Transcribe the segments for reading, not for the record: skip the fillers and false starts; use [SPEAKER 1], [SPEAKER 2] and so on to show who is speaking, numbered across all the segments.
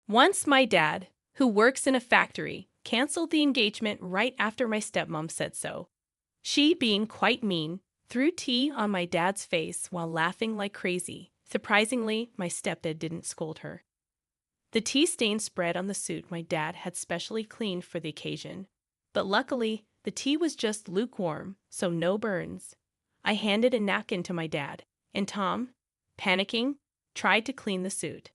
[SPEAKER 1] Once my dad, who works in a factory, canceled the engagement right after my stepmom said so. She, being quite mean, threw tea on my dad's face while laughing like crazy. Surprisingly, my stepdad didn't scold her. The tea stain spread on the suit my dad had specially cleaned for the occasion. But luckily, the tea was just lukewarm, so no burns. I handed a napkin to my dad, and Tom, panicking, tried to clean the suit.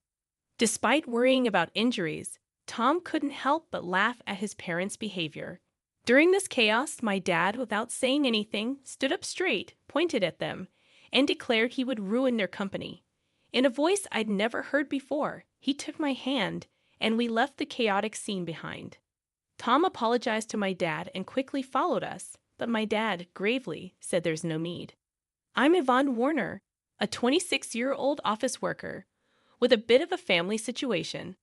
[SPEAKER 1] Despite worrying about injuries, Tom couldn't help but laugh at his parents' behavior. During this chaos, my dad, without saying anything, stood up straight, pointed at them, and declared he would ruin their company. In a voice I'd never heard before, he took my hand, and we left the chaotic scene behind. Tom apologized to my dad and quickly followed us, but my dad gravely said there's no need. I'm Yvonne Warner, a 26-year-old office worker, with a bit of a family situation.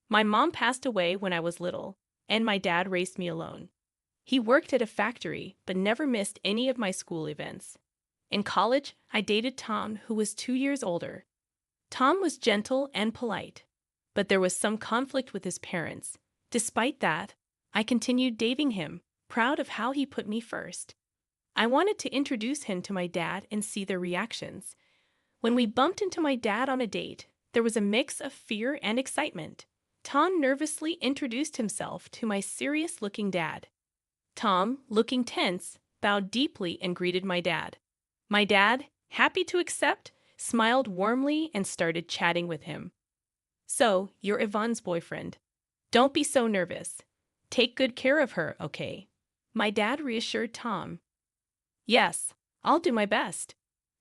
[SPEAKER 1] My mom passed away when I was little, and my dad raised me alone. He worked at a factory, but never missed any of my school events. In college, I dated Tom, who was 2 years older. Tom was gentle and polite, but there was some conflict with his parents. Despite that, I continued dating him, proud of how he put me first. I wanted to introduce him to my dad and see their reactions. When we bumped into my dad on a date, there was a mix of fear and excitement. Tom nervously introduced himself to my serious-looking dad. Tom, looking tense, bowed deeply and greeted my dad. My dad, happy to accept, smiled warmly and started chatting with him. So, you're Yvonne's boyfriend. Don't be so nervous. Take good care of her, okay? My dad reassured Tom. Yes, I'll do my best.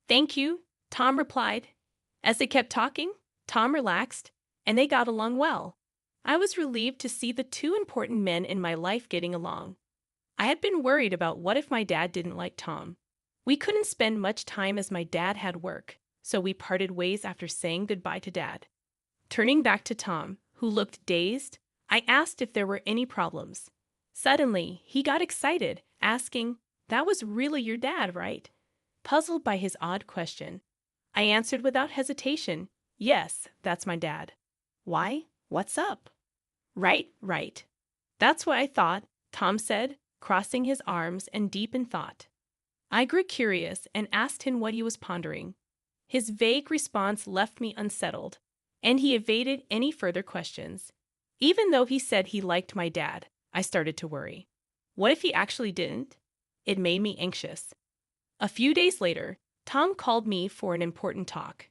[SPEAKER 1] Thank you, Tom replied. As they kept talking, Tom relaxed, and they got along well. I was relieved to see the two important men in my life getting along. I had been worried about what if my dad didn't like Tom. We couldn't spend much time as my dad had work, so we parted ways after saying goodbye to Dad. Turning back to Tom, who looked dazed, I asked if there were any problems. Suddenly, he got excited, asking, "That was really your dad, right?" Puzzled by his odd question, I answered without hesitation, "Yes, that's my dad." "Why? What's up?" Right. That's what I thought," Tom said, crossing his arms and deep in thought. I grew curious and asked him what he was pondering. His vague response left me unsettled, and he evaded any further questions. Even though he said he liked my dad, I started to worry. What if he actually didn't? It made me anxious. A few days later, Tom called me for an important talk.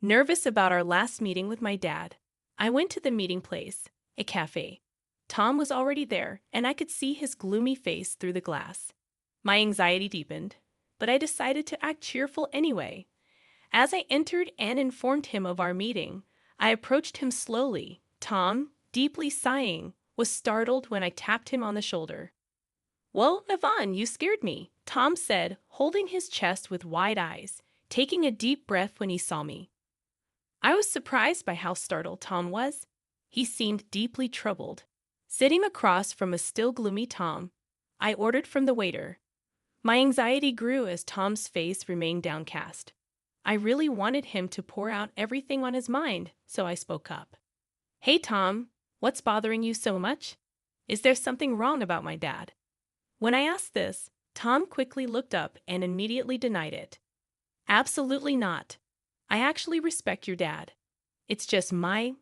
[SPEAKER 1] Nervous about our last meeting with my dad, I went to the meeting place, a cafe. Tom was already there, and I could see his gloomy face through the glass. My anxiety deepened, but I decided to act cheerful anyway. As I entered and informed him of our meeting, I approached him slowly. Tom, deeply sighing, was startled when I tapped him on the shoulder. "Well, Yvonne, you scared me," Tom said, holding his chest with wide eyes, taking a deep breath when he saw me. I was surprised by how startled Tom was. He seemed deeply troubled. Sitting across from a still gloomy Tom, I ordered from the waiter. My anxiety grew as Tom's face remained downcast. I really wanted him to pour out everything on his mind, so I spoke up. "Hey, Tom, what's bothering you so much? Is there something wrong about my dad?" When I asked this, Tom quickly looked up and immediately denied it. "Absolutely not. I actually respect your dad. It's just my.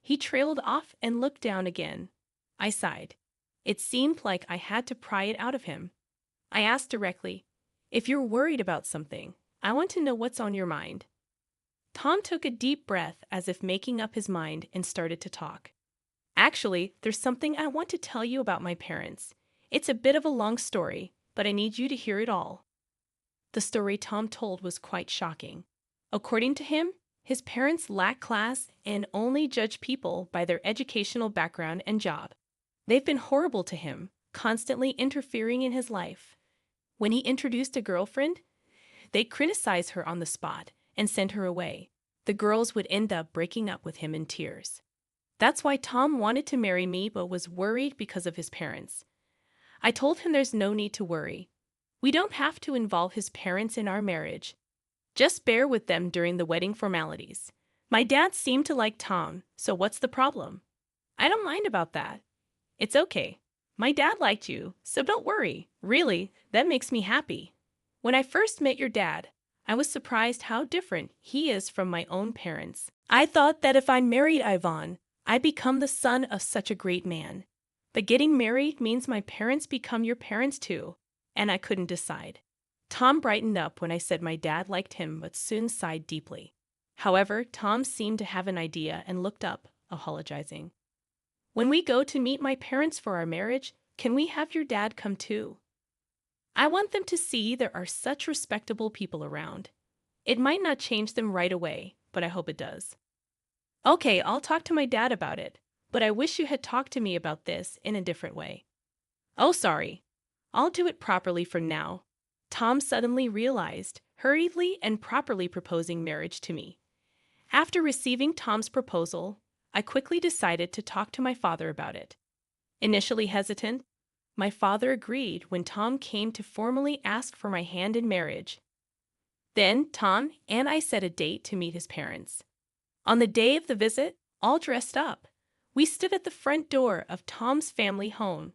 [SPEAKER 1] He trailed off and looked down again. I sighed. It seemed like I had to pry it out of him. I asked directly, "If you're worried about something, I want to know what's on your mind." Tom took a deep breath as if making up his mind and started to talk. "Actually, there's something I want to tell you about my parents. It's a bit of a long story, but I need you to hear it all." The story Tom told was quite shocking. According to him, his parents lack class and only judge people by their educational background and job. They've been horrible to him, constantly interfering in his life. When he introduced a girlfriend, they'd criticize her on the spot and send her away. The girls would end up breaking up with him in tears. That's why Tom wanted to marry me but was worried because of his parents. I told him there's no need to worry. We don't have to involve his parents in our marriage. Just bear with them during the wedding formalities. My dad seemed to like Tom, so what's the problem? I don't mind about that. It's okay. My dad liked you, so don't worry. Really, that makes me happy. When I first met your dad, I was surprised how different he is from my own parents. I thought that if I married Ivan, I'd become the son of such a great man. But getting married means my parents become your parents too, and I couldn't decide. Tom brightened up when I said my dad liked him but soon sighed deeply. However, Tom seemed to have an idea and looked up, apologizing. When we go to meet my parents for our marriage, can we have your dad come too? I want them to see there are such respectable people around. It might not change them right away, but I hope it does. Okay, I'll talk to my dad about it, but I wish you had talked to me about this in a different way. Oh, sorry. I'll do it properly from now. Tom suddenly realized, hurriedly and properly proposing marriage to me. After receiving Tom's proposal, I quickly decided to talk to my father about it. Initially hesitant, my father agreed when Tom came to formally ask for my hand in marriage. Then Tom and I set a date to meet his parents. On the day of the visit, all dressed up, we stood at the front door of Tom's family home,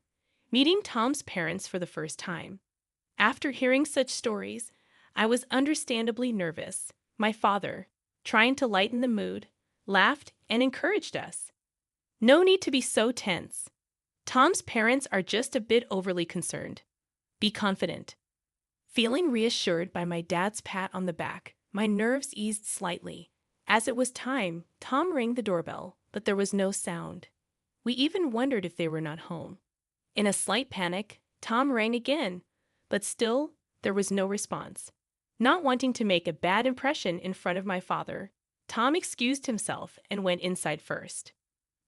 [SPEAKER 1] meeting Tom's parents for the first time. After hearing such stories, I was understandably nervous. My father, trying to lighten the mood, laughed and encouraged us. No need to be so tense. Tom's parents are just a bit overly concerned. Be confident. Feeling reassured by my dad's pat on the back, my nerves eased slightly. As it was time, Tom rang the doorbell, but there was no sound. We even wondered if they were not home. In a slight panic, Tom rang again, but still there was no response. Not wanting to make a bad impression in front of my father, Tom excused himself and went inside first.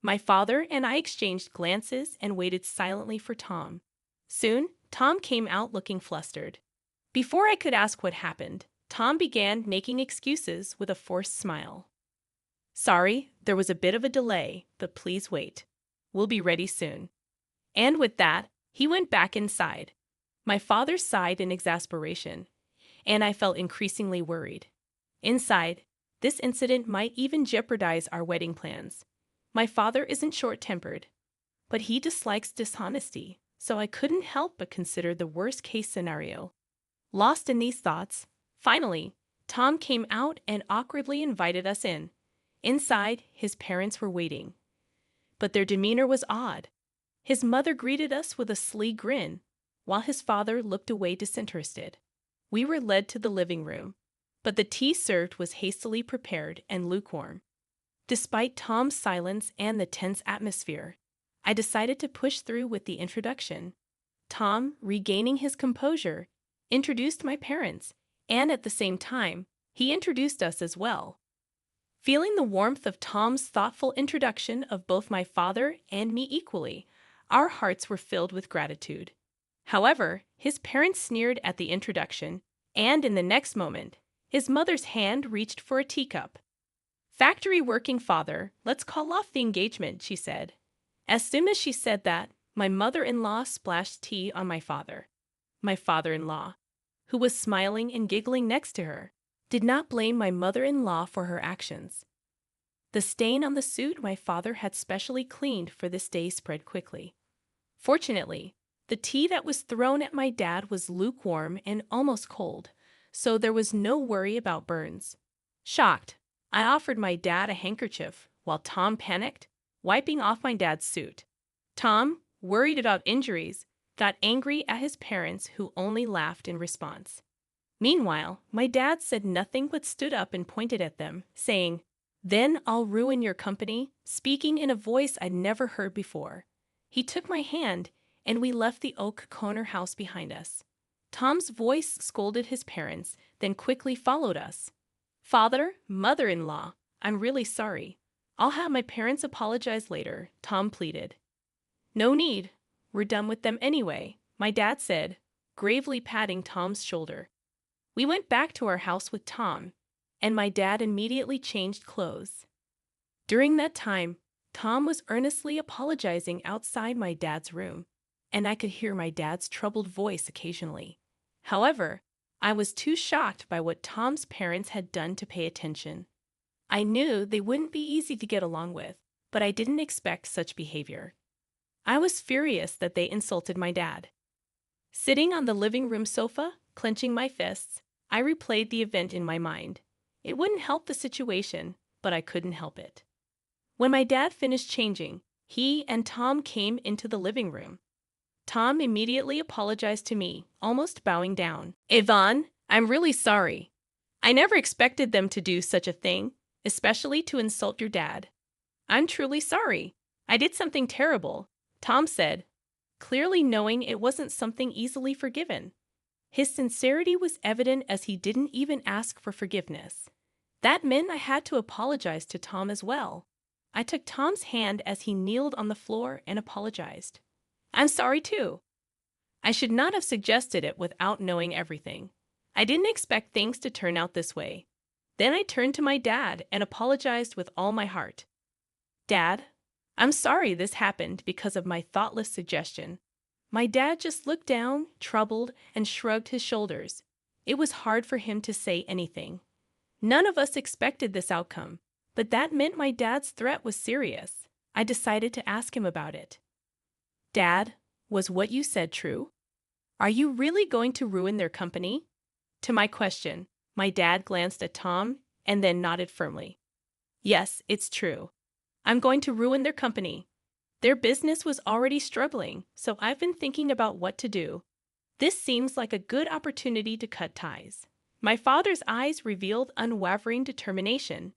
[SPEAKER 1] My father and I exchanged glances and waited silently for Tom. Soon, Tom came out looking flustered. Before I could ask what happened, Tom began making excuses with a forced smile. Sorry, there was a bit of a delay, but please wait. We'll be ready soon. And with that, he went back inside. My father sighed in exasperation, and I felt increasingly worried. Inside, this incident might even jeopardize our wedding plans. My father isn't short-tempered, but he dislikes dishonesty, so I couldn't help but consider the worst-case scenario. Lost in these thoughts, finally, Tom came out and awkwardly invited us in. Inside, his parents were waiting. But their demeanor was odd. His mother greeted us with a sly grin, while his father looked away disinterested. We were led to the living room, but the tea served was hastily prepared and lukewarm. Despite Tom's silence and the tense atmosphere, I decided to push through with the introduction. Tom, regaining his composure, introduced my parents, and at the same time, he introduced us as well. Feeling the warmth of Tom's thoughtful introduction of both my father and me equally, our hearts were filled with gratitude. However, his parents sneered at the introduction, and in the next moment, his mother's hand reached for a teacup. Factory working father, let's call off the engagement, she said. As soon as she said that, my mother-in-law splashed tea on my father. My father-in-law, who was smiling and giggling next to her, did not blame my mother-in-law for her actions. The stain on the suit my father had specially cleaned for this day spread quickly. Fortunately, the tea that was thrown at my dad was lukewarm and almost cold, so there was no worry about burns. Shocked, I offered my dad a handkerchief, while Tom panicked, wiping off my dad's suit. Tom, worried about injuries, got angry at his parents who only laughed in response. Meanwhile, my dad said nothing but stood up and pointed at them, saying, "Then I'll ruin your company," speaking in a voice I'd never heard before. He took my hand, and we left the oak corner house behind us. Tom's voice scolded his parents, then quickly followed us. "Father, mother-in-law, I'm really sorry. I'll have my parents apologize later," Tom pleaded. "No need. We're done with them anyway," my dad said, gravely patting Tom's shoulder. We went back to our house with Tom, and my dad immediately changed clothes. During that time, Tom was earnestly apologizing outside my dad's room, and I could hear my dad's troubled voice occasionally. However, I was too shocked by what Tom's parents had done to pay attention. I knew they wouldn't be easy to get along with, but I didn't expect such behavior. I was furious that they insulted my dad. Sitting on the living room sofa, clenching my fists, I replayed the event in my mind. It wouldn't help the situation, but I couldn't help it. When my dad finished changing, he and Tom came into the living room. Tom immediately apologized to me, almost bowing down. "Yvonne, I'm really sorry. I never expected them to do such a thing, especially to insult your dad. I'm truly sorry. I did something terrible," Tom said, clearly knowing it wasn't something easily forgiven. His sincerity was evident as he didn't even ask for forgiveness. That meant I had to apologize to Tom as well. I took Tom's hand as he kneeled on the floor and apologized. "I'm sorry too. I should not have suggested it without knowing everything. I didn't expect things to turn out this way." Then I turned to my dad and apologized with all my heart. "Dad, I'm sorry this happened because of my thoughtless suggestion." My dad just looked down, troubled, and shrugged his shoulders. It was hard for him to say anything. None of us expected this outcome, but that meant my dad's threat was serious. I decided to ask him about it. "Dad, was what you said true? Are you really going to ruin their company?" To my question, my dad glanced at Tom and then nodded firmly. "Yes, it's true. I'm going to ruin their company. Their business was already struggling, so I've been thinking about what to do. This seems like a good opportunity to cut ties." My father's eyes revealed unwavering determination.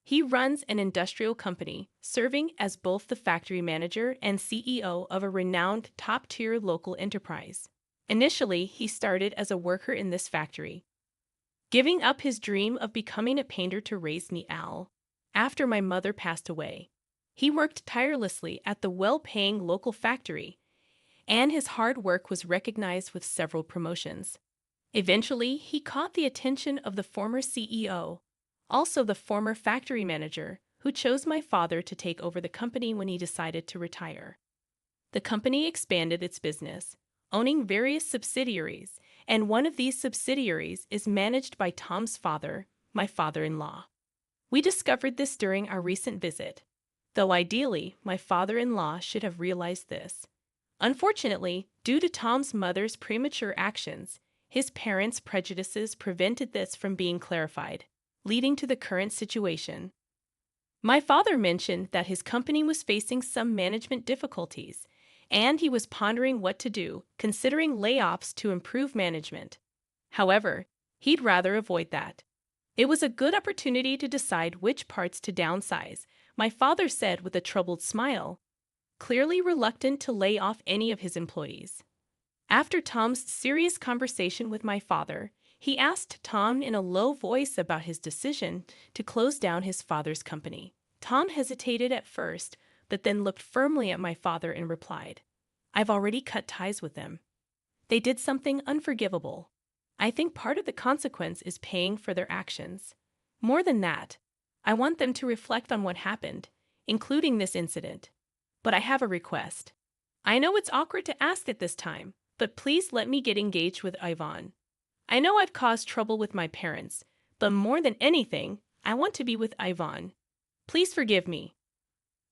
[SPEAKER 1] He runs an industrial company, serving as both the factory manager and CEO of a renowned top-tier local enterprise. Initially, he started as a worker in this factory, giving up his dream of becoming a painter to raise me Al. After my mother passed away, he worked tirelessly at the well-paying local factory, and his hard work was recognized with several promotions. Eventually, he caught the attention of the former CEO, also the former factory manager, who chose my father to take over the company when he decided to retire. The company expanded its business, owning various subsidiaries, and one of these subsidiaries is managed by Tom's father, my father-in-law. We discovered this during our recent visit, though ideally, my father-in-law should have realized this. Unfortunately, due to Tom's mother's premature actions, his parents' prejudices prevented this from being clarified, leading to the current situation. My father mentioned that his company was facing some management difficulties, and he was pondering what to do, considering layoffs to improve management. However, he'd rather avoid that. It was a good opportunity to decide which parts to downsize, my father said with a troubled smile, clearly reluctant to lay off any of his employees. After Tom's serious conversation with my father, he asked Tom in a low voice about his decision to close down his father's company. Tom hesitated at first, but then looked firmly at my father and replied, "I've already cut ties with them. They did something unforgivable. I think part of the consequence is paying for their actions. More than that, I want them to reflect on what happened, including this incident. But I have a request. I know it's awkward to ask at this time, but please let me get engaged with Yvonne. I know I've caused trouble with my parents, but more than anything, I want to be with Yvonne. Please forgive me."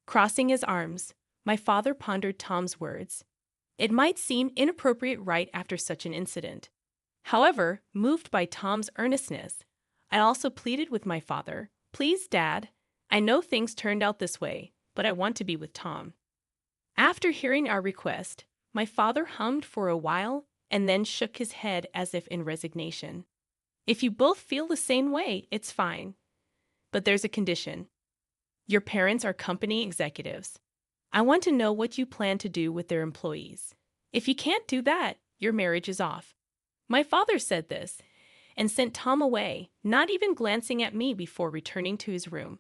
[SPEAKER 1] Crossing his arms, my father pondered Tom's words. It might seem inappropriate right after such an incident. However, moved by Tom's earnestness, I also pleaded with my father, "Please, Dad, I know things turned out this way, but I want to be with Tom." After hearing our request, my father hummed for a while and then shook his head as if in resignation. "If you both feel the same way, it's fine. But there's a condition. Your parents are company executives. I want to know what you plan to do with their employees. If you can't do that, your marriage is off." My father said this and sent Tom away, not even glancing at me before returning to his room.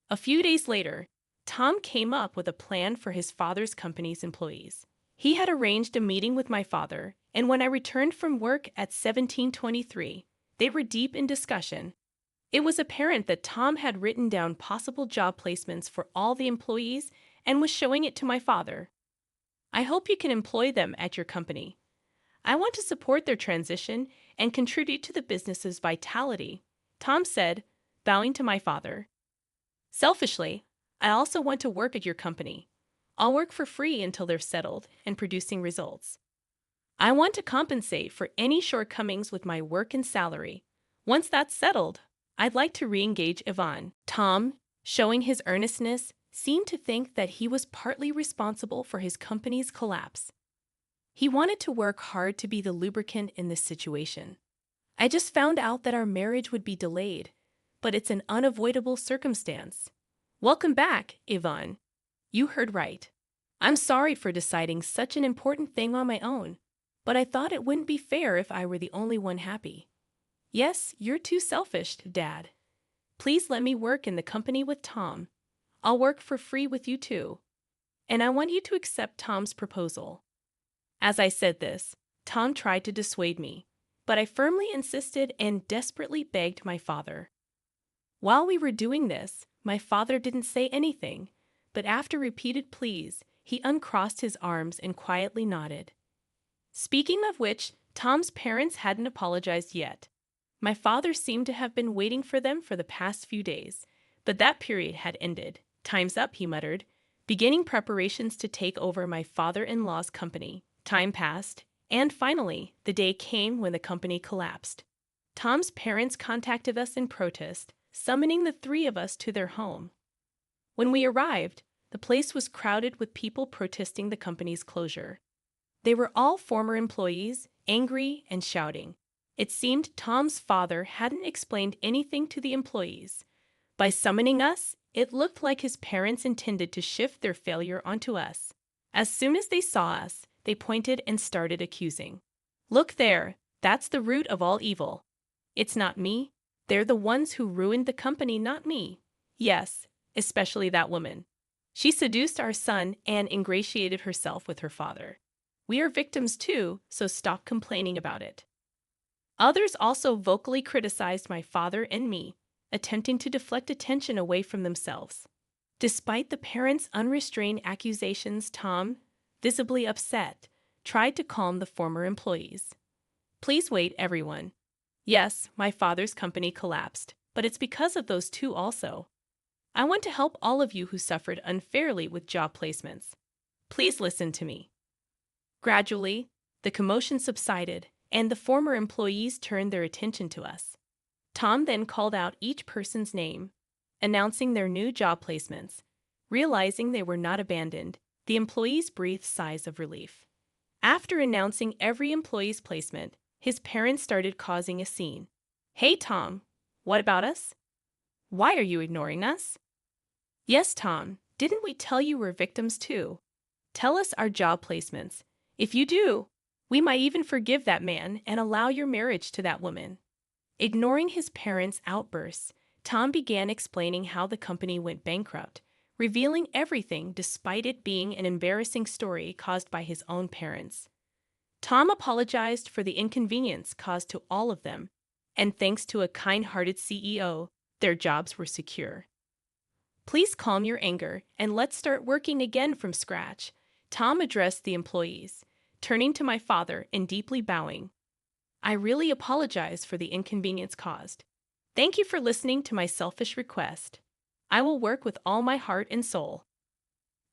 [SPEAKER 1] A few days later, Tom came up with a plan for his father's company's employees. He had arranged a meeting with my father, and when I returned from work at 1723, they were deep in discussion. It was apparent that Tom had written down possible job placements for all the employees and was showing it to my father. "I hope you can employ them at your company. I want to support their transition and contribute to the business's vitality," Tom said, bowing to my father. Selfishly, I also want to work at your company. I'll work for free until they're settled and producing results. I want to compensate for any shortcomings with my work and salary. Once that's settled, I'd like to re-engage Yvonne. Tom, showing his earnestness, seemed to think that he was partly responsible for his company's collapse. He wanted to work hard to be the lubricant in this situation. I just found out that our marriage would be delayed, but it's an unavoidable circumstance. Welcome back, Yvonne. You heard right. I'm sorry for deciding such an important thing on my own, but I thought it wouldn't be fair if I were the only one happy. Yes, you're too selfish, Dad. Please let me work in the company with Tom. I'll work for free with you too. And I want you to accept Tom's proposal. As I said this, Tom tried to dissuade me, but I firmly insisted and desperately begged my father. While we were doing this, my father didn't say anything, but after repeated pleas, he uncrossed his arms and quietly nodded. Speaking of which, Tom's parents hadn't apologized yet. My father seemed to have been waiting for them for the past few days, but that period had ended. Time's up, he muttered, beginning preparations to take over my father-in-law's company. Time passed, and finally, the day came when the company collapsed. Tom's parents contacted us in protest, summoning the three of us to their home. When we arrived, the place was crowded with people protesting the company's closure. They were all former employees, angry and shouting. It seemed Tom's father hadn't explained anything to the employees. By summoning us, it looked like his parents intended to shift their failure onto us. As soon as they saw us, they pointed and started accusing. Look there, that's the root of all evil. It's not me. They're the ones who ruined the company, not me. Yes, especially that woman. She seduced our son and ingratiated herself with her father. We are victims too, so stop complaining about it. Others also vocally criticized my father and me, attempting to deflect attention away from themselves. Despite the parents' unrestrained accusations, Tom, visibly upset, tried to calm the former employees. Please wait, everyone. Yes, my father's company collapsed, but it's because of those two also. I want to help all of you who suffered unfairly with job placements. Please listen to me. Gradually, the commotion subsided, and the former employees turned their attention to us. Tom then called out each person's name, announcing their new job placements. Realizing they were not abandoned, the employees breathed sighs of relief. After announcing every employee's placement, his parents started causing a scene. Hey, Tom, what about us? Why are you ignoring us? Yes, Tom, didn't we tell you we're victims too? Tell us our job placements. If you do, we might even forgive that man and allow your marriage to that woman. Ignoring his parents' outbursts, Tom began explaining how the company went bankrupt, revealing everything despite it being an embarrassing story caused by his own parents. Tom apologized for the inconvenience caused to all of them, and thanks to a kind-hearted CEO, their jobs were secure. Please calm your anger and let's start working again from scratch, Tom addressed the employees, turning to my father and deeply bowing. I really apologize for the inconvenience caused. Thank you for listening to my selfish request. I will work with all my heart and soul.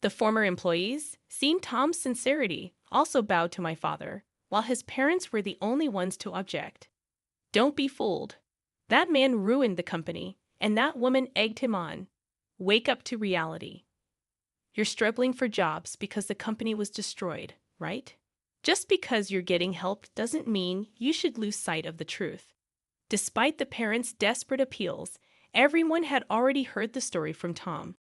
[SPEAKER 1] The former employees, seeing Tom's sincerity, also bowed to my father, while his parents were the only ones to object. Don't be fooled. That man ruined the company, and that woman egged him on. Wake up to reality. You're struggling for jobs because the company was destroyed, right? Just because you're getting help doesn't mean you should lose sight of the truth. Despite the parents' desperate appeals, everyone had already heard the story from Tom.